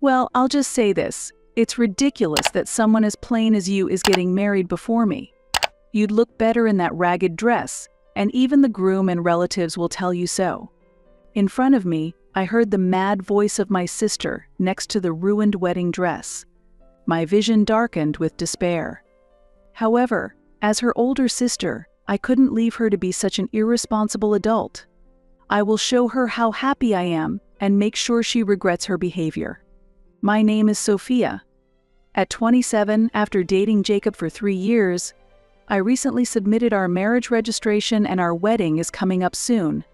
Well, I'll just say this. It's ridiculous that someone as plain as you is getting married before me. You'd look better in that ragged dress, and even the groom and relatives will tell you so. In front of me, I heard the mad voice of my sister next to the ruined wedding dress. My vision darkened with despair. However, as her older sister, I couldn't leave her to be such an irresponsible adult. I will show her how happy I am and make sure she regrets her behavior. My name is Sophia. At 27, after dating Jacob for 3 years, I recently submitted our marriage registration and our wedding is coming up soon.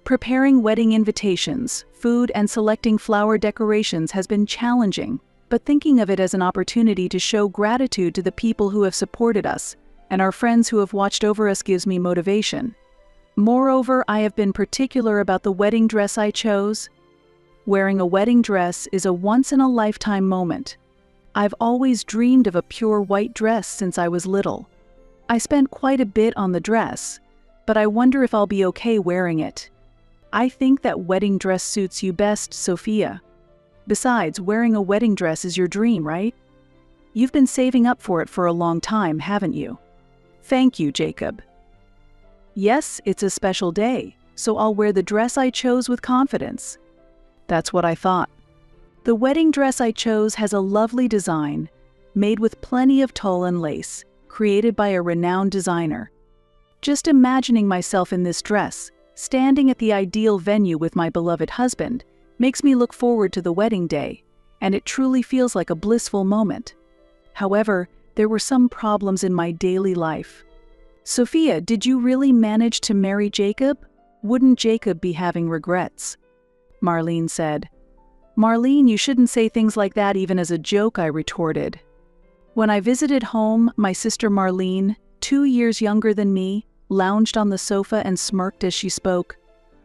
Preparing wedding invitations, food, and selecting flower decorations has been challenging, but thinking of it as an opportunity to show gratitude to the people who have supported us and our friends who have watched over us gives me motivation. Moreover, I have been particular about the wedding dress I chose. Wearing a wedding dress is a once-in-a-lifetime moment. I've always dreamed of a pure white dress since I was little. I spent quite a bit on the dress, but I wonder if I'll be okay wearing it. I think that wedding dress suits you best, Sophia. Besides, wearing a wedding dress is your dream, right? You've been saving up for it for a long time, haven't you? Thank you, Jacob. Yes, it's a special day, so I'll wear the dress I chose with confidence. That's what I thought. The wedding dress I chose has a lovely design, made with plenty of tulle and lace, created by a renowned designer. Just imagining myself in this dress, standing at the ideal venue with my beloved husband, makes me look forward to the wedding day, and it truly feels like a blissful moment. However, there were some problems in my daily life. Sophia, did you really manage to marry Jacob? Wouldn't Jacob be having regrets? Marlene said. Marlene, you shouldn't say things like that even as a joke, I retorted. When I visited home, my sister Marlene, 2 years younger than me, lounged on the sofa and smirked as she spoke.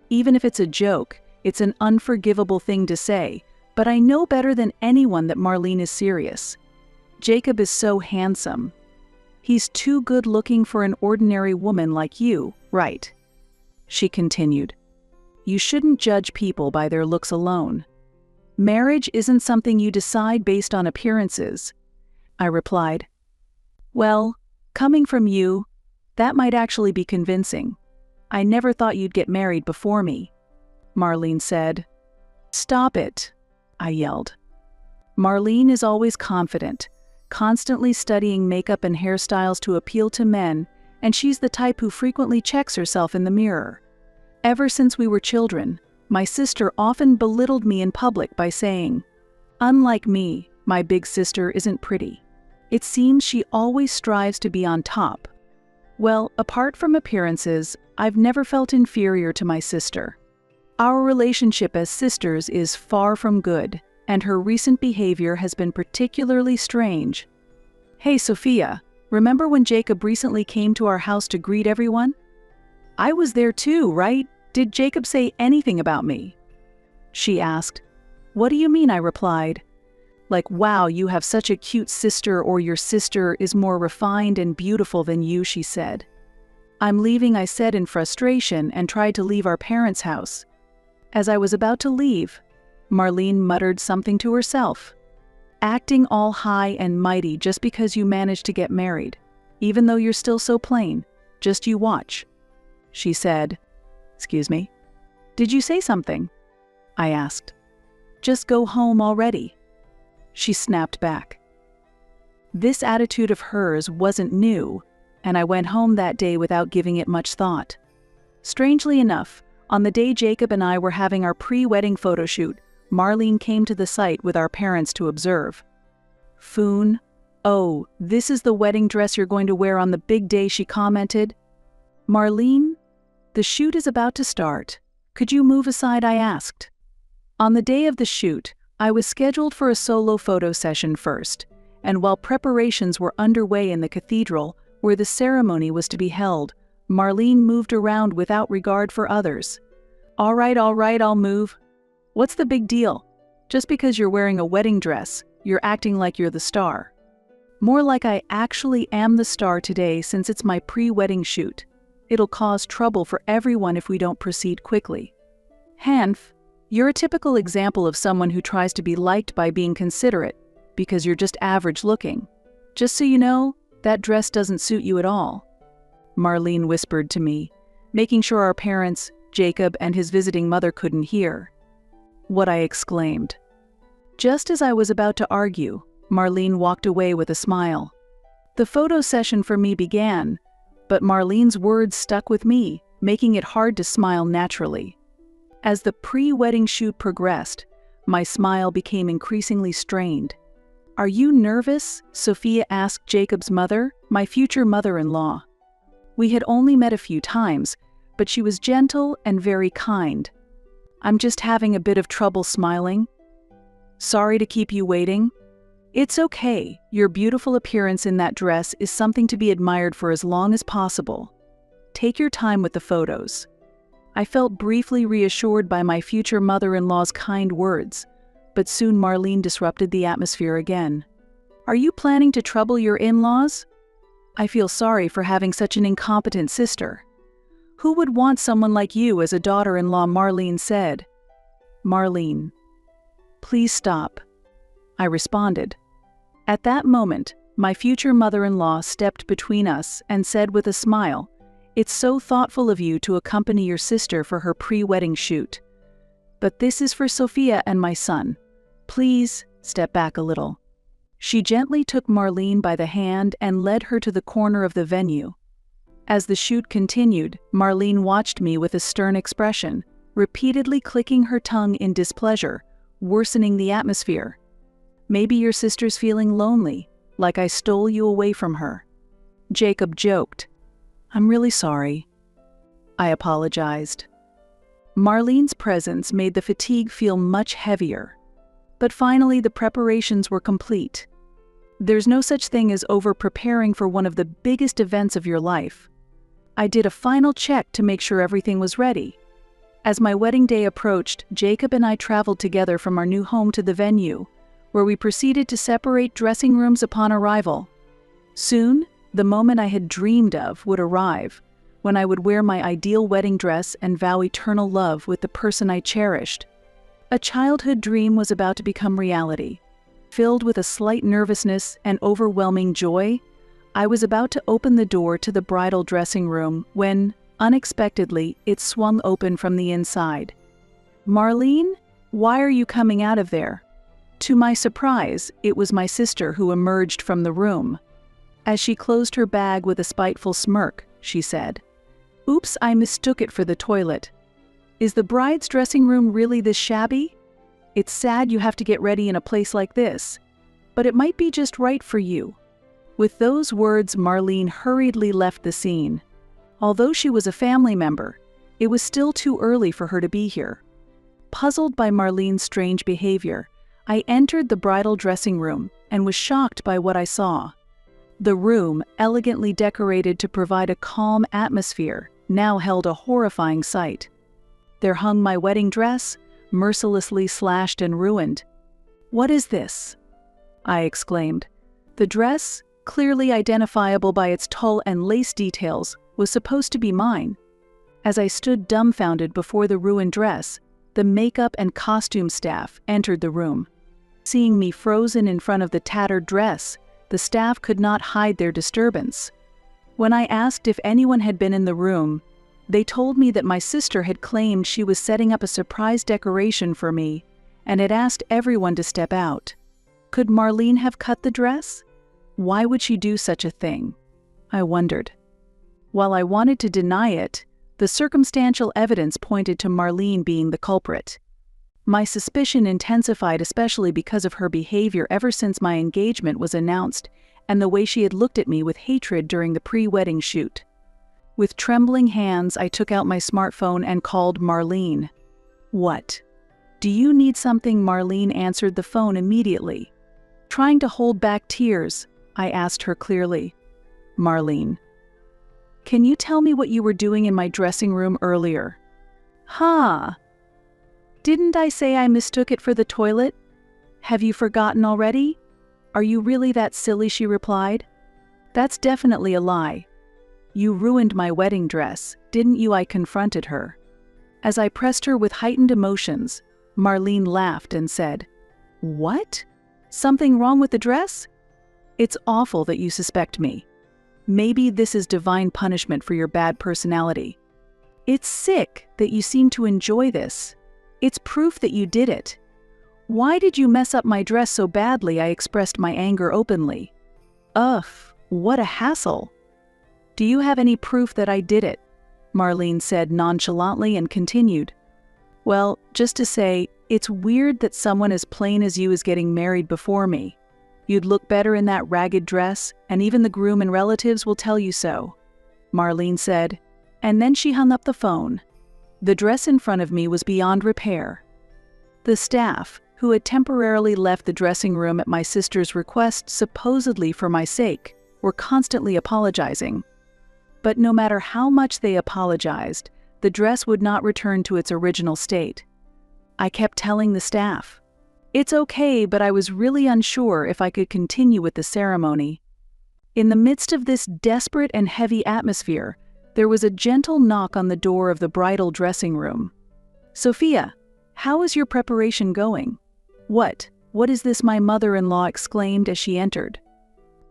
Even if it's a joke, it's an unforgivable thing to say, but I know better than anyone that Marlene is serious. Jacob is so handsome. He's too good-looking for an ordinary woman like you, right? She continued. You shouldn't judge people by their looks alone. Marriage isn't something you decide based on appearances. I replied. Well, coming from you, that might actually be convincing. I never thought you'd get married before me. Marlene said. Stop it, I yelled. Marlene is always confident, constantly studying makeup and hairstyles to appeal to men, and she's the type who frequently checks herself in the mirror. Ever since we were children, my sister often belittled me in public by saying, unlike me, my big sister isn't pretty. It seems she always strives to be on top. Well, apart from appearances, I've never felt inferior to my sister. Our relationship as sisters is far from good, and her recent behavior has been particularly strange. Hey, Sophia, remember when Jacob recently came to our house to greet everyone? I was there too, right? Did Jacob say anything about me? She asked. What do you mean? I replied. Like, wow, you have such a cute sister, or your sister is more refined and beautiful than you, she said. I'm leaving, I said in frustration, and tried to leave our parents' house. As I was about to leave, Marlene muttered something to herself. Acting all high and mighty just because you managed to get married, even though you're still so plain, just you watch. She said. Excuse me? Did you say something? I asked. Just go home already. She snapped back. This attitude of hers wasn't new, and I went home that day without giving it much thought. Strangely enough, on the day Jacob and I were having our pre-wedding photo shoot, Marlene came to the site with our parents to observe. Foon, oh, this is the wedding dress you're going to wear on the big day, she commented. Marlene, the shoot is about to start. Could you move aside, I asked. On the day of the shoot, I was scheduled for a solo photo session first, and while preparations were underway in the cathedral, where the ceremony was to be held, Marlene moved around without regard for others. All right, I'll move. What's the big deal? Just because you're wearing a wedding dress, you're acting like you're the star. More like I actually am the star today since it's my pre-wedding shoot. It'll cause trouble for everyone if we don't proceed quickly. Hanf, You're a typical example of someone who tries to be liked by being considerate because you're just average looking. Just so you know, that dress doesn't suit you at all," Marlene whispered to me, making sure our parents, Jacob and his visiting mother, couldn't hear. What I exclaimed. Just as I was about to argue, Marlene walked away with a smile. The photo session for me began, but Marlene's words stuck with me, making it hard to smile naturally. As the pre-wedding shoot progressed, my smile became increasingly strained. "Are you nervous?" Sophia asked Jacob's mother, my future mother-in-law. We had only met a few times, but she was gentle and very kind. "I'm just having a bit of trouble smiling. Sorry to keep you waiting." "It's okay. Your beautiful appearance in that dress is something to be admired for as long as possible. Take your time with the photos." I felt briefly reassured by my future mother-in-law's kind words, but soon Marlene disrupted the atmosphere again. "Are you planning to trouble your in-laws? I feel sorry for having such an incompetent sister. Who would want someone like you as a daughter-in-law?" Marlene said. "Marlene, please stop," I responded. At that moment, my future mother-in-law stepped between us and said with a smile, "It's so thoughtful of you to accompany your sister for her pre-wedding shoot. But this is for Sophia and my son. Please step back a little." She gently took Marlene by the hand and led her to the corner of the venue. As the shoot continued, Marlene watched me with a stern expression, repeatedly clicking her tongue in displeasure, worsening the atmosphere. "Maybe your sister's feeling lonely, like I stole you away from her." Jacob joked. "I'm really sorry." I apologized. Marlene's presence made the fatigue feel much heavier. But finally, the preparations were complete. There's no such thing as over-preparing for one of the biggest events of your life. I did a final check to make sure everything was ready. As my wedding day approached, Jacob and I traveled together from our new home to the venue, where we proceeded to separate dressing rooms upon arrival. Soon, the moment I had dreamed of would arrive, when I would wear my ideal wedding dress and vow eternal love with the person I cherished. A childhood dream was about to become reality. Filled with a slight nervousness and overwhelming joy, I was about to open the door to the bridal dressing room when, unexpectedly, it swung open from the inside. "Marlene, why are you coming out of there?" To my surprise, it was my sister who emerged from the room. As she closed her bag with a spiteful smirk, she said, "Oops, I mistook it for the toilet. Is the bride's dressing room really this shabby? It's sad you have to get ready in a place like this, but it might be just right for you." With those words, Marlene hurriedly left the scene. Although she was a family member, it was still too early for her to be here. Puzzled by Marlene's strange behavior, I entered the bridal dressing room and was shocked by what I saw. The room, elegantly decorated to provide a calm atmosphere, now held a horrifying sight. There hung my wedding dress, mercilessly slashed and ruined. "What is this?" I exclaimed. The dress, clearly identifiable by its tulle and lace details, was supposed to be mine. As I stood dumbfounded before the ruined dress, the makeup and costume staff entered the room. Seeing me frozen in front of the tattered dress, the staff could not hide their disturbance. When I asked if anyone had been in the room, they told me that my sister had claimed she was setting up a surprise decoration for me and had asked everyone to step out. Could Marlene have cut the dress? Why would she do such a thing? I wondered. While I wanted to deny it, the circumstantial evidence pointed to Marlene being the culprit. My suspicion intensified, especially because of her behavior ever since my engagement was announced and the way she had looked at me with hatred during the pre-wedding shoot. With trembling hands, I took out my smartphone and called Marlene. "What? Do you need something?" Marlene answered the phone immediately. Trying to hold back tears, I asked her clearly, "Marlene, can you tell me what you were doing in my dressing room earlier?" "Huh? Didn't I say I mistook it for the toilet? Have you forgotten already? Are you really that silly?" she replied. "That's definitely a lie. You ruined my wedding dress, didn't you?" I confronted her. As I pressed her with heightened emotions, Marlene laughed and said, "What? Something wrong with the dress? It's awful that you suspect me. Maybe this is divine punishment for your bad personality. It's sick that you seem to enjoy this. It's proof that you did it. Why did you mess up my dress so badly?" I expressed my anger openly. "Ugh, what a hassle." "Do you have any proof that I did it?" Marlene said nonchalantly and continued, "Well, just to say, it's weird that someone as plain as you is getting married before me. You'd look better in that ragged dress, and even the groom and relatives will tell you so," Marlene said, and then she hung up the phone. The dress in front of me was beyond repair. The staff, who had temporarily left the dressing room at my sister's request supposedly for my sake, were constantly apologizing. But no matter how much they apologized, the dress would not return to its original state. I kept telling the staff, "It's okay," but I was really unsure if I could continue with the ceremony. In the midst of this desperate and heavy atmosphere, there was a gentle knock on the door of the bridal dressing room. "Sophia, how is your preparation going?" What is this?" my mother-in-law exclaimed as she entered.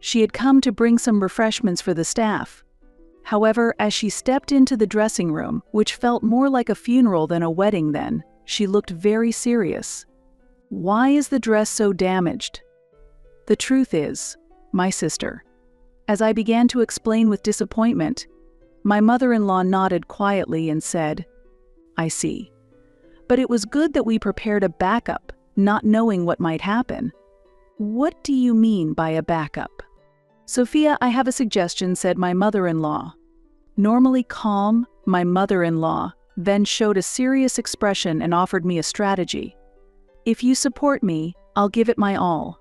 She had come to bring some refreshments for the staff. However, as she stepped into the dressing room, which felt more like a funeral than a wedding then, she looked very serious. "Why is the dress so damaged?" "The truth is, my sister." As I began to explain with disappointment, my mother-in-law nodded quietly and said, "I see. But it was good that we prepared a backup, not knowing what might happen." "What do you mean by a backup?" "Sophia, I have a suggestion," said my mother-in-law. Normally calm, my mother-in-law then showed a serious expression and offered me a strategy. "If you support me, I'll give it my all."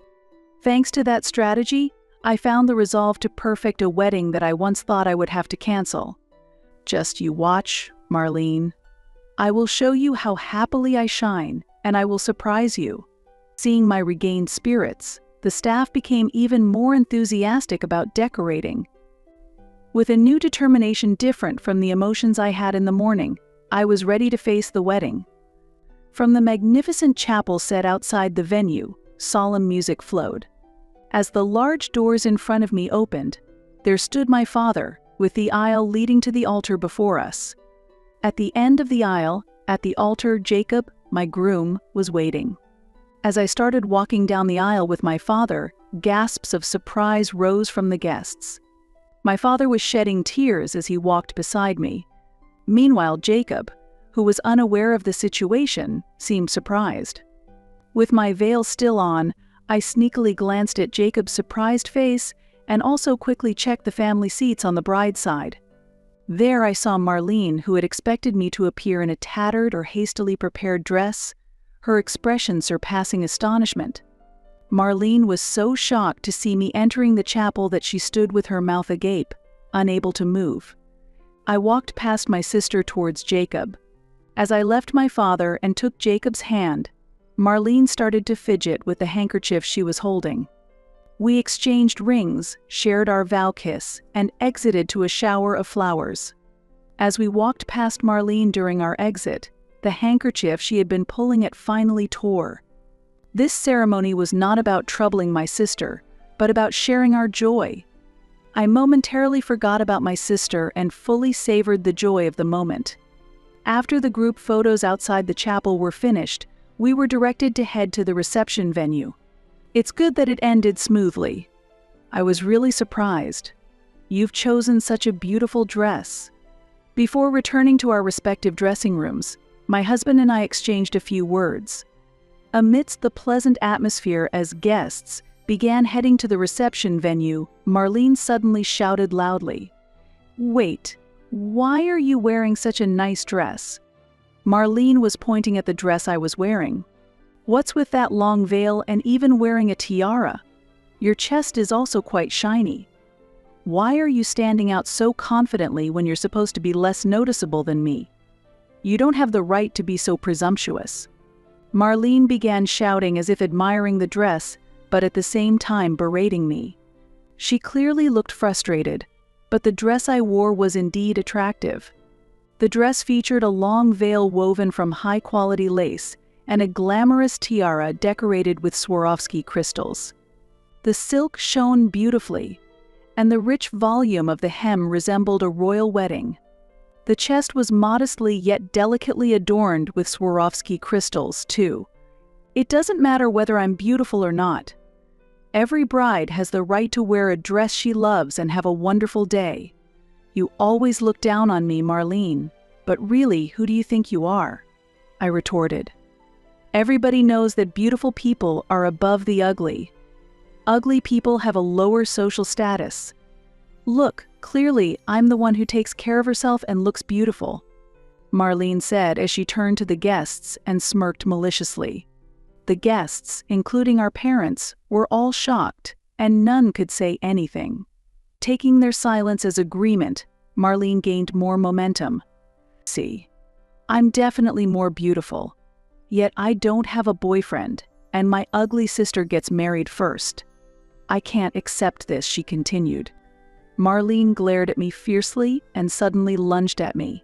Thanks to that strategy, I found the resolve to perfect a wedding that I once thought I would have to cancel. Just you watch, Marlene. I will show you how happily I shine, and I will surprise you. Seeing my regained spirits, the staff became even more enthusiastic about decorating. With a new determination different from the emotions I had in the morning, I was ready to face the wedding. From the magnificent chapel set outside the venue, solemn music flowed. As the large doors in front of me opened, there stood my father, with the aisle leading to the altar before us. At the end of the aisle, at the altar, Jacob, my groom, was waiting. As I started walking down the aisle with my father, gasps of surprise rose from the guests. My father was shedding tears as he walked beside me. Meanwhile, Jacob, who was unaware of the situation, seemed surprised. With my veil still on, I sneakily glanced at Jacob's surprised face and also quickly checked the family seats on the bride's side. There I saw Marlene, who had expected me to appear in a tattered or hastily prepared dress, her expression surpassing astonishment. Marlene was so shocked to see me entering the chapel that she stood with her mouth agape, unable to move. I walked past my sister towards Jacob. As I left my father and took Jacob's hand, Marlene started to fidget with the handkerchief she was holding. We exchanged rings, shared our vow kiss, and exited to a shower of flowers. As we walked past Marlene during our exit, the handkerchief she had been pulling at finally tore. This ceremony was not about troubling my sister, but about sharing our joy. I momentarily forgot about my sister and fully savored the joy of the moment. After the group photos outside the chapel were finished, we were directed to head to the reception venue. It's good that it ended smoothly. I was really surprised. You've chosen such a beautiful dress. Before returning to our respective dressing rooms, my husband and I exchanged a few words. Amidst the pleasant atmosphere as guests began heading to the reception venue, Marlene suddenly shouted loudly, "Wait, why are you wearing such a nice dress?" Marlene was pointing at the dress I was wearing. "What's with that long veil and even wearing a tiara? Your chest is also quite shiny. Why are you standing out so confidently when you're supposed to be less noticeable than me? You don't have the right to be so presumptuous." Marlene began shouting as if admiring the dress, but at the same time berating me. She clearly looked frustrated, but the dress I wore was indeed attractive. The dress featured a long veil woven from high-quality lace, and a glamorous tiara decorated with Swarovski crystals. The silk shone beautifully, and the rich volume of the hem resembled a royal wedding. The chest was modestly yet delicately adorned with Swarovski crystals, too. It doesn't matter whether I'm beautiful or not. Every bride has the right to wear a dress she loves and have a wonderful day. You always look down on me, Marlene, but really, who do you think you are? I retorted. Everybody knows that beautiful people are above the ugly. Ugly people have a lower social status. Look, clearly, I'm the one who takes care of herself and looks beautiful, Marlene said as she turned to the guests and smirked maliciously. The guests, including our parents, were all shocked, and none could say anything. Taking their silence as agreement, Marlene gained more momentum. See, I'm definitely more beautiful. Yet I don't have a boyfriend, and my ugly sister gets married first. I can't accept this, she continued. Marlene glared at me fiercely and suddenly lunged at me.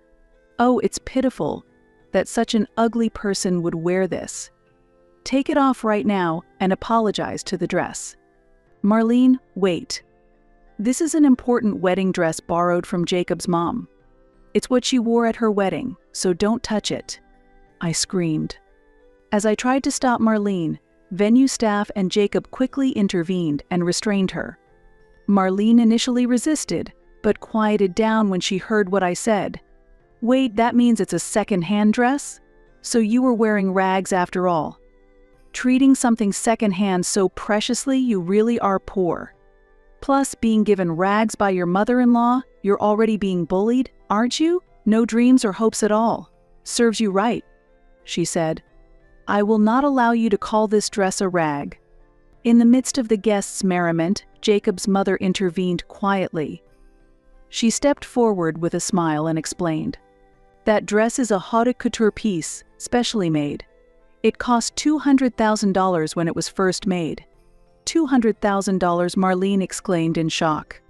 Oh, it's pitiful that such an ugly person would wear this. Take it off right now and apologize to the dress. Marlene, wait. This is an important wedding dress borrowed from Jacob's mom. It's what she wore at her wedding, so don't touch it, I screamed. As I tried to stop Marlene, venue staff and Jacob quickly intervened and restrained her. Marlene initially resisted, but quieted down when she heard what I said. Wait, that means it's a second-hand dress? So you were wearing rags after all. Treating something second-hand so preciously, you really are poor. Plus, being given rags by your mother-in-law, you're already being bullied, aren't you? No dreams or hopes at all. Serves you right, she said. I will not allow you to call this dress a rag. In the midst of the guests' merriment, Jacob's mother intervened quietly. She stepped forward with a smile and explained. That dress is a haute couture piece, specially made. It cost $200,000 when it was first made. $200,000, Marlene exclaimed in shock.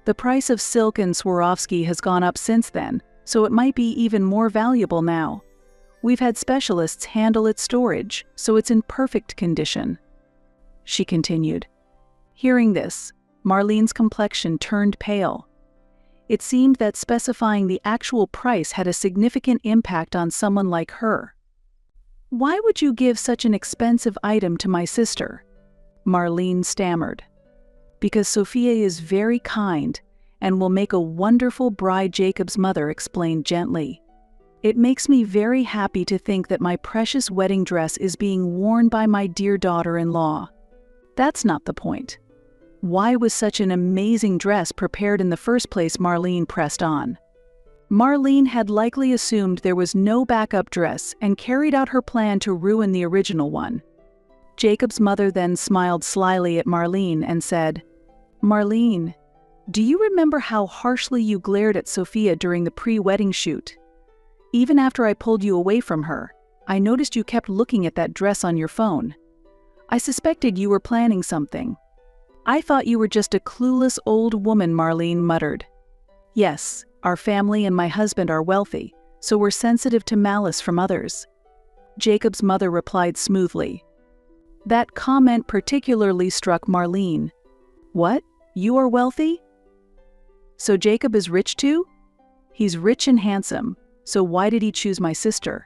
The price of silk and Swarovski has gone up since then, so it might be even more valuable now. We've had specialists handle its storage, so it's in perfect condition, she continued. Hearing this, Marlene's complexion turned pale. It seemed that specifying the actual price had a significant impact on someone like her. Why would you give such an expensive item to my sister? Marlene stammered. Because Sophia is very kind and will make a wonderful bride, Jacob's mother explained gently. It makes me very happy to think that my precious wedding dress is being worn by my dear daughter-in-law. That's not the point. Why was such an amazing dress prepared in the first place? Marlene pressed on. Marlene had likely assumed there was no backup dress and carried out her plan to ruin the original one. Jacob's mother then smiled slyly at Marlene and said, Marlene, do you remember how harshly you glared at Sophia during the pre-wedding shoot? Even after I pulled you away from her, I noticed you kept looking at that dress on your phone. I suspected you were planning something. I thought you were just a clueless old woman, Marlene muttered. Yes, our family and my husband are wealthy, so we're sensitive to malice from others. Jacob's mother replied smoothly. That comment particularly struck Marlene. What? You are wealthy? So Jacob is rich too? He's rich and handsome, so why did he choose my sister?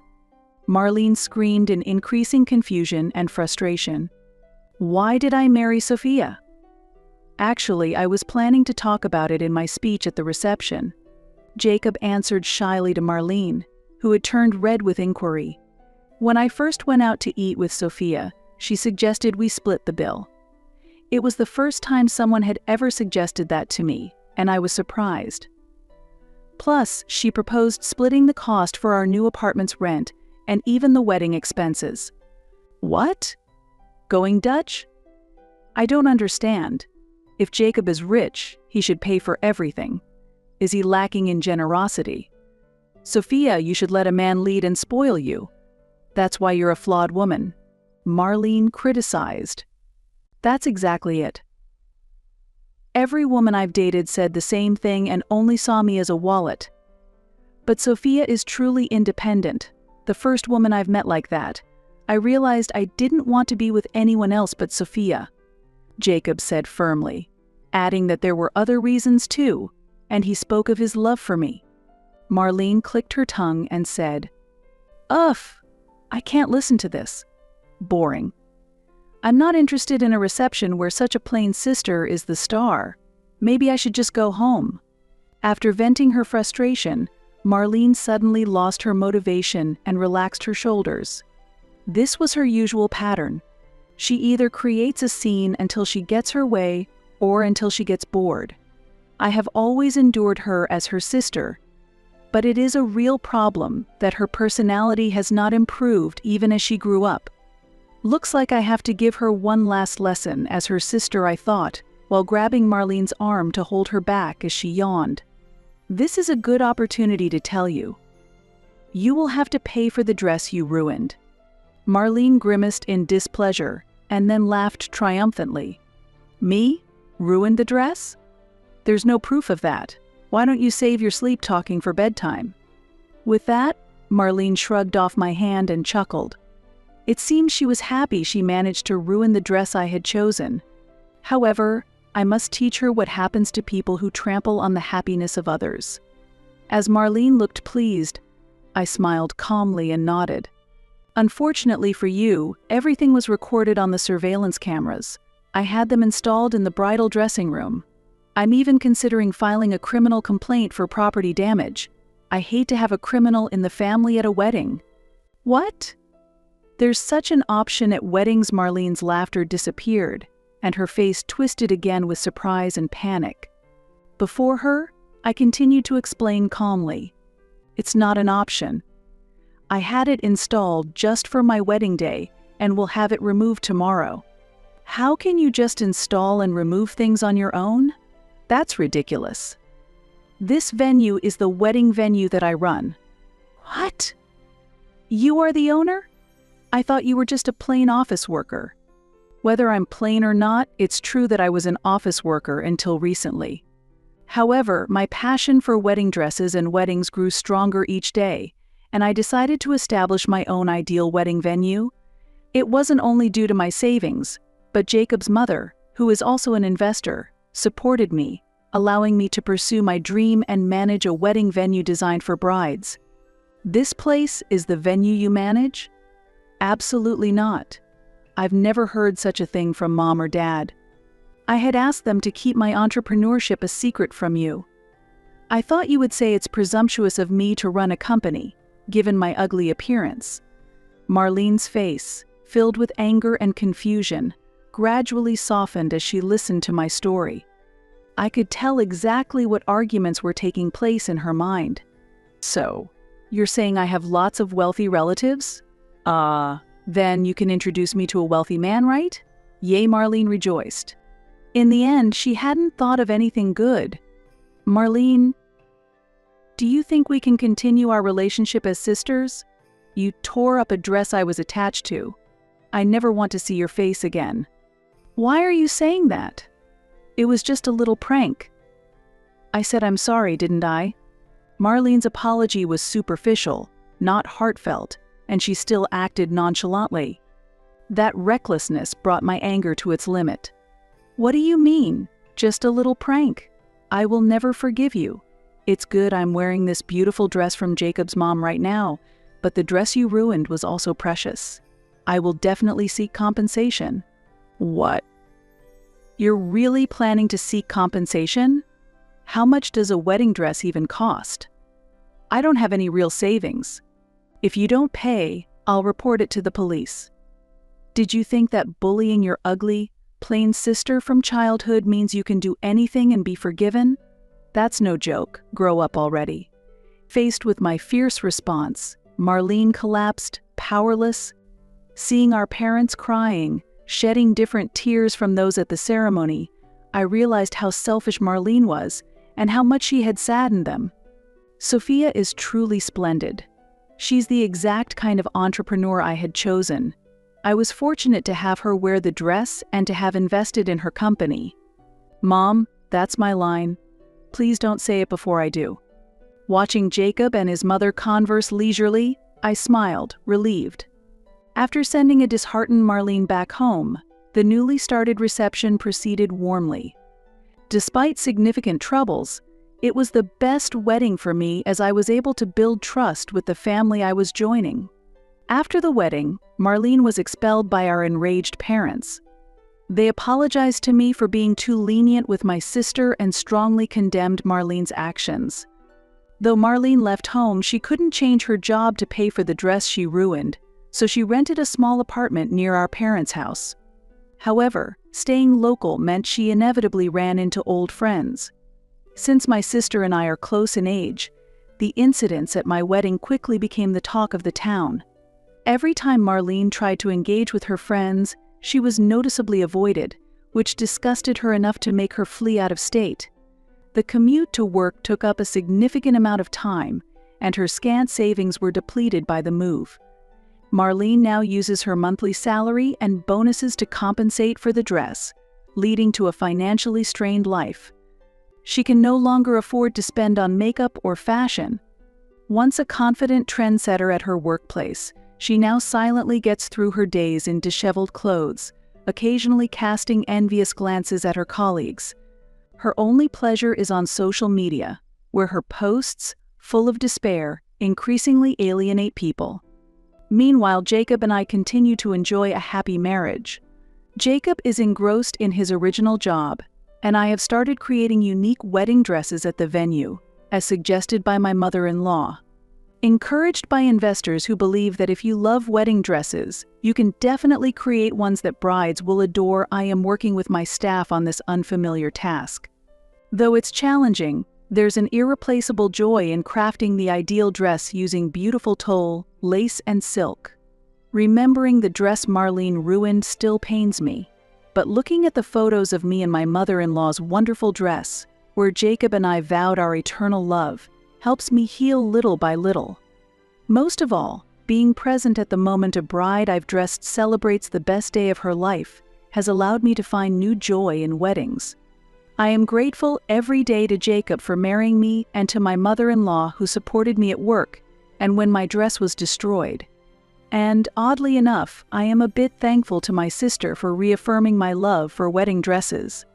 Marlene screamed in increasing confusion and frustration. Why did I marry Sophia? Actually, I was planning to talk about it in my speech at the reception. Jacob answered shyly to Marlene, who had turned red with inquiry. When I first went out to eat with Sophia, she suggested we split the bill. It was the first time someone had ever suggested that to me, and I was surprised. Plus, she proposed splitting the cost for our new apartment's rent and even the wedding expenses. What? Going Dutch? I don't understand. If Jacob is rich, he should pay for everything. Is he lacking in generosity? Sophia, you should let a man lead and spoil you. That's why you're a flawed woman. Marlene criticized. That's exactly it. Every woman I've dated said the same thing and only saw me as a wallet. But Sophia is truly independent, the first woman I've met like that. I realized I didn't want to be with anyone else but Sophia, Jacob said firmly, adding that there were other reasons too, and he spoke of his love for me. Marlene clicked her tongue and said, "Ugh, I can't listen to this. Boring. I'm not interested in a reception where such a plain sister is the star. Maybe I should just go home." After venting her frustration, Marlene suddenly lost her motivation and relaxed her shoulders. This was her usual pattern. She either creates a scene until she gets her way or until she gets bored. I have always endured her as her sister, but it is a real problem that her personality has not improved even as she grew up. Looks like I have to give her one last lesson as her sister, I thought, while grabbing Marlene's arm to hold her back as she yawned. This is a good opportunity to tell you. You will have to pay for the dress you ruined. Marlene grimaced in displeasure and then laughed triumphantly. Me? Ruined the dress? There's no proof of that. Why don't you save your sleep talking for bedtime? With that, Marlene shrugged off my hand and chuckled. It seemed she was happy she managed to ruin the dress I had chosen. However, I must teach her what happens to people who trample on the happiness of others. As Marlene looked pleased, I smiled calmly and nodded. Unfortunately for you, everything was recorded on the surveillance cameras. I had them installed in the bridal dressing room. I'm even considering filing a criminal complaint for property damage. I hate to have a criminal in the family at a wedding. What? There's such an option at weddings. Marlene's laughter disappeared, and her face twisted again with surprise and panic. Before her, I continued to explain calmly. It's not an option. I had it installed just for my wedding day and will have it removed tomorrow. How can you just install and remove things on your own? That's ridiculous. This venue is the wedding venue that I run. What? You are the owner? I thought you were just a plain office worker. Whether I'm plain or not, it's true that I was an office worker until recently. However, my passion for wedding dresses and weddings grew stronger each day, and I decided to establish my own ideal wedding venue. It wasn't only due to my savings, but Jacob's mother, who is also an investor, supported me, allowing me to pursue my dream and manage a wedding venue designed for brides. This place is the venue you manage? Absolutely not. I've never heard such a thing from Mom or Dad. I had asked them to keep my entrepreneurship a secret from you. I thought you would say it's presumptuous of me to run a company, given my ugly appearance. Marlene's face, filled with anger and confusion, gradually softened as she listened to my story. I could tell exactly what arguments were taking place in her mind. So, you're saying I have lots of wealthy relatives? Then you can introduce me to a wealthy man, right? Yay, Marlene rejoiced. In the end, she hadn't thought of anything good. Marlene, do you think we can continue our relationship as sisters? You tore up a dress I was attached to. I never want to see your face again. Why are you saying that? It was just a little prank. I said I'm sorry, didn't I? Marlene's apology was superficial, not heartfelt, and she still acted nonchalantly. That recklessness brought my anger to its limit. What do you mean? Just a little prank? I will never forgive you. It's good I'm wearing this beautiful dress from Jacob's mom right now, but the dress you ruined was also precious. I will definitely seek compensation. What? You're really planning to seek compensation? How much does a wedding dress even cost? I don't have any real savings. If you don't pay, I'll report it to the police. Did you think that bullying your ugly, plain sister from childhood means you can do anything and be forgiven? That's no joke. Grow up already. Faced with my fierce response, Marlene collapsed, powerless. Seeing our parents crying, shedding different tears from those at the ceremony, I realized how selfish Marlene was and how much she had saddened them. Sophia is truly splendid. She's the exact kind of entrepreneur I had chosen. I was fortunate to have her wear the dress and to have invested in her company. Mom, that's my line. Please don't say it before I do. Watching Jacob and his mother converse leisurely, I smiled, relieved. After sending a disheartened Marlene back home, the newly started reception proceeded warmly. Despite significant troubles, it was the best wedding for me as I was able to build trust with the family I was joining. After the wedding, Marlene was expelled by our enraged parents. They apologized to me for being too lenient with my sister and strongly condemned Marlene's actions. Though Marlene left home, she couldn't change her job to pay for the dress she ruined, so she rented a small apartment near our parents' house. However, staying local meant she inevitably ran into old friends. Since my sister and I are close in age, the incidents at my wedding quickly became the talk of the town. Every time Marlene tried to engage with her friends, she was noticeably avoided, which disgusted her enough to make her flee out of state. The commute to work took up a significant amount of time, and her scant savings were depleted by the move. Marlene now uses her monthly salary and bonuses to compensate for the dress, leading to a financially strained life. She can no longer afford to spend on makeup or fashion. Once a confident trendsetter at her workplace, she now silently gets through her days in disheveled clothes, occasionally casting envious glances at her colleagues. Her only pleasure is on social media, where her posts, full of despair, increasingly alienate people. Meanwhile, Jacob and I continue to enjoy a happy marriage. Jacob is engrossed in his original job, and I have started creating unique wedding dresses at the venue, as suggested by my mother-in-law. Encouraged by investors who believe that if you love wedding dresses, you can definitely create ones that brides will adore, I am working with my staff on this unfamiliar task. Though it's challenging, there's an irreplaceable joy in crafting the ideal dress using beautiful tulle, lace, and silk. Remembering the dress Marlene ruined still pains me, but looking at the photos of me and my mother-in-law's wonderful dress, where Jacob and I vowed our eternal love, helps me heal little by little. Most of all, being present at the moment a bride I've dressed celebrates the best day of her life has allowed me to find new joy in weddings. I am grateful every day to Jacob for marrying me and to my mother-in-law who supported me at work and when my dress was destroyed. And, oddly enough, I am a bit thankful to my sister for reaffirming my love for wedding dresses.